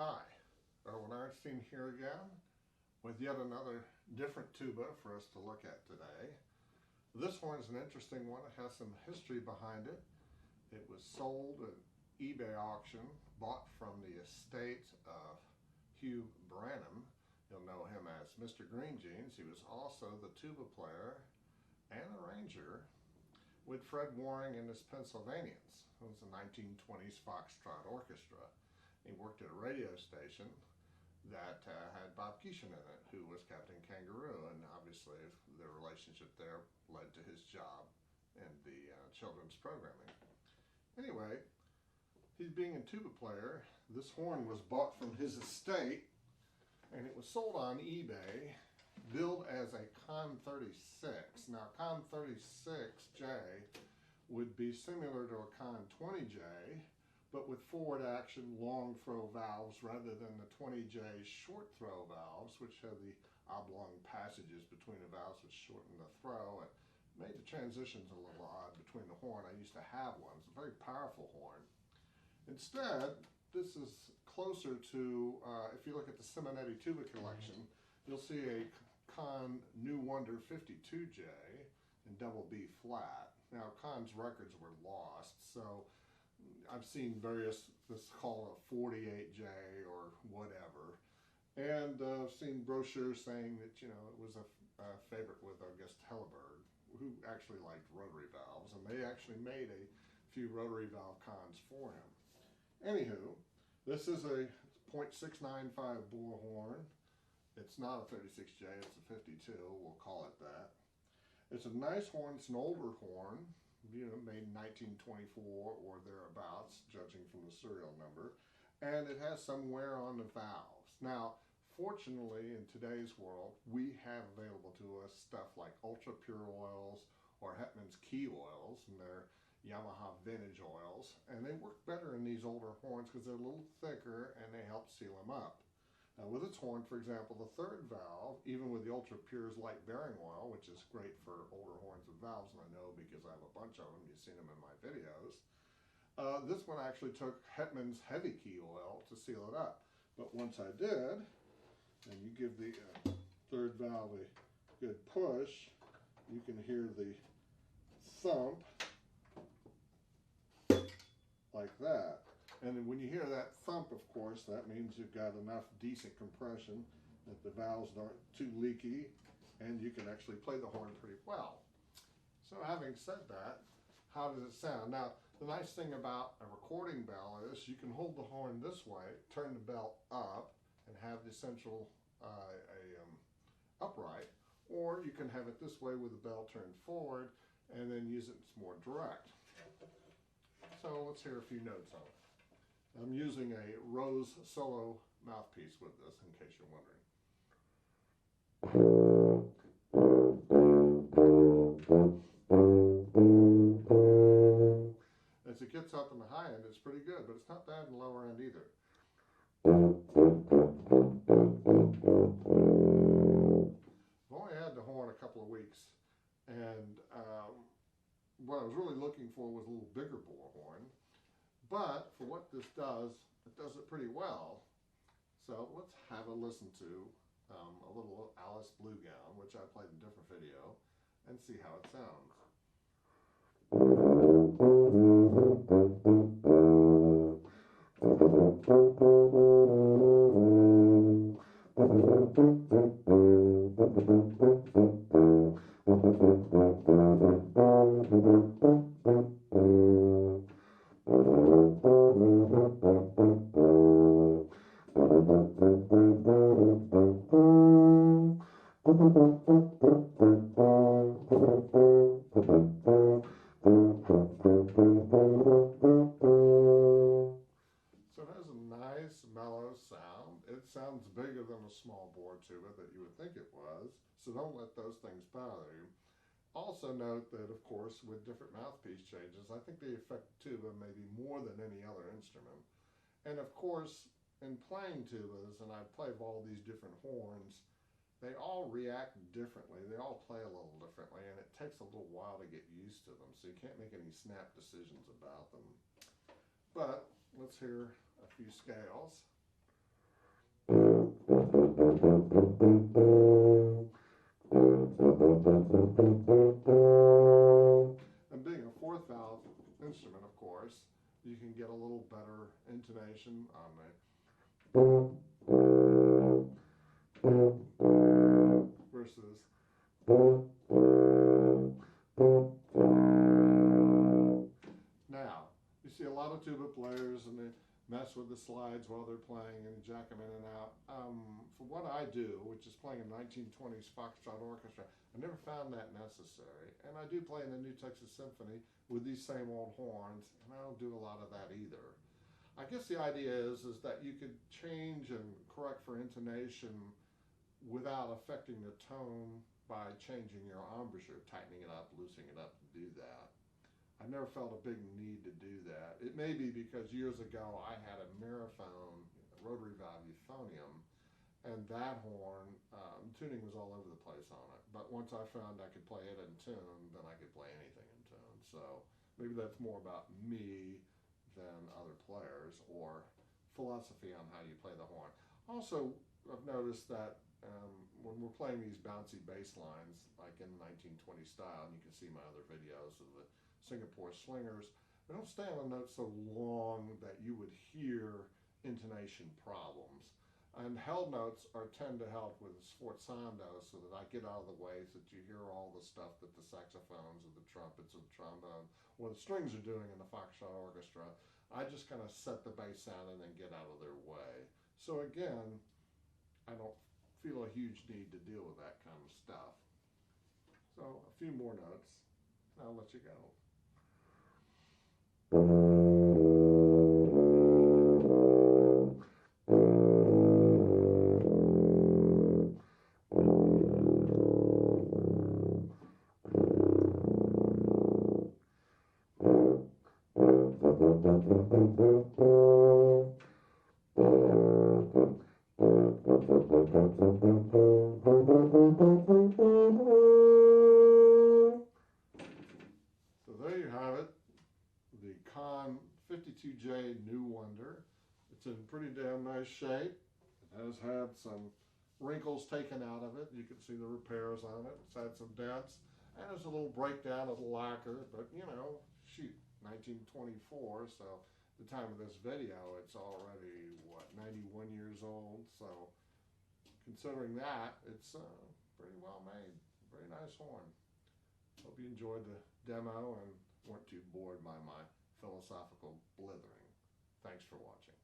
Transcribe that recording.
Hi, Erwin Arnstein here again with yet another different tuba for us to look at today. This one is an interesting one. It has some history behind it. It was sold at eBay auction, bought from the estate of Hugh Brannum. You'll know him as Mr. Green Jeans. He was also the tuba player and arranger with Fred Waring and his Pennsylvanians. It was a 1920s Foxtrot orchestra. He worked at a radio station that had Bob Keeshan in it, who was Captain Kangaroo, and obviously the relationship there led to his job in the children's programming. Anyway, he's being a tuba player. This horn was bought from his estate, and it was sold on eBay, billed as a Conn 36. Now, Conn 36J would be similar to a Conn 20J, but with forward action long throw valves rather than the 20J short throw valves, which have the oblong passages between the valves which shorten the throw and made the transitions a little odd between the horn. I used to have one. It's a very powerful horn. Instead, this is closer to, if you look at the Simonetti tuba collection, you'll see a Conn New Wonder 52J in double B flat. Now, Conn's records were lost, so I've seen various, this is called a 48J or whatever, and I've seen brochures saying that, you know, it was a favorite with August Helleberg, who actually liked rotary valves, and they actually made a few rotary valve Conns for him. Anywho, this is a .695 bore horn. It's not a 36J, it's a 52, we'll call it that. It's a nice horn, it's an older horn, you know, made in 1924 or thereabouts, judging from the serial number, and it has some wear on the valves. Now, fortunately, in today's world, we have available to us stuff like ultra pure oils or Hetman's key oils, and they're Yamaha vintage oils, and they work better in these older horns because they're a little thicker and they help seal them up. Now, with its horn, for example, the third valve, even with the Ultra Pure's light bearing oil, which is great for older horns with valves, and I know because I have a bunch of them, you've seen them in my videos, this one actually took Hetman's heavy key oil to seal it up. But once I did, and you give the third valve a good push, you can hear the thump like that. And then when you hear that thump, of course, that means you've got enough decent compression that the valves aren't too leaky, and you can actually play the horn pretty well. So having said that, how does it sound? Now, the nice thing about a recording bell is you can hold the horn this way, turn the bell up, and have the central upright, or you can have it this way with the bell turned forward, and then use it as more direct. So let's hear a few notes on it. I'm using a Rose Solo mouthpiece with this, in case you're wondering. As it gets up in the high end, it's pretty good, but it's not bad in the lower end either. I've only had the horn a couple of weeks, and what I was really looking for was a little bigger bore horn. But for what this does, it does it pretty well. So let's have a listen to a little Alice Blue Gown, which I played in a different video, and see how it sounds. So it has a nice mellow sound. It sounds bigger than a small bore tuba that you would think it was, so don't let those things bother you. Also note that, of course, with different mouthpiece changes, I think they affect the tuba maybe more than any other instrument. And of course, in playing tubas, and I play all these different horns, they all react differently. They all play a little differently, and it takes a little while to get used to them, so you can't make any snap decisions about them. But let's hear a few scales. And being a fourth valve instrument, of course, you can get a little better intonation on the versus now. You see a lot of tuba players and they mess with the slides while they're playing and jack them in and out. For what I do, which is playing a 1920s Foxtrot orchestra, I never found that necessary. And I do play in the New Texas Symphony with these same old horns, and I don't do a lot of that either. I guess the idea is that you could change and correct for intonation without affecting the tone by changing your embouchure, tightening it up, loosening it up to do that. I never felt a big need to do that. It may be because years ago I had a Miraphone, a rotary valve euphonium, and that horn, tuning was all over the place on it. But once I found I could play it in tune, then I could play anything in tune. So maybe that's more about me than other players, or philosophy on how you play the horn. Also, I've noticed that when we're playing these bouncy bass lines, like in the 1920 style, and you can see my other videos of the Singapore slingers, they don't stay on a note so long that you would hear intonation problems. And held notes tend to help with sforzando, so that I get out of the way so that you hear all the stuff that the saxophones or the trumpets or the trombone or the strings are doing in the Foxtrot orchestra. I just kind of set the bass sound and then get out of their way. So again, I don't feel a huge need to deal with that kind of stuff. So a few more notes, and I'll let you go. So there you have it, the Conn 52J New Wonder. It's in pretty damn nice shape. It has had some wrinkles taken out of it. You can see the repairs on it. It's had some dents, and there's a little breakdown of the lacquer, but you know, shoot, 1924, so the time of this video, it's already, what, 91 years old, so considering that, it's pretty well made. Very nice horn. Hope you enjoyed the demo and weren't too bored by my philosophical blithering. Thanks for watching.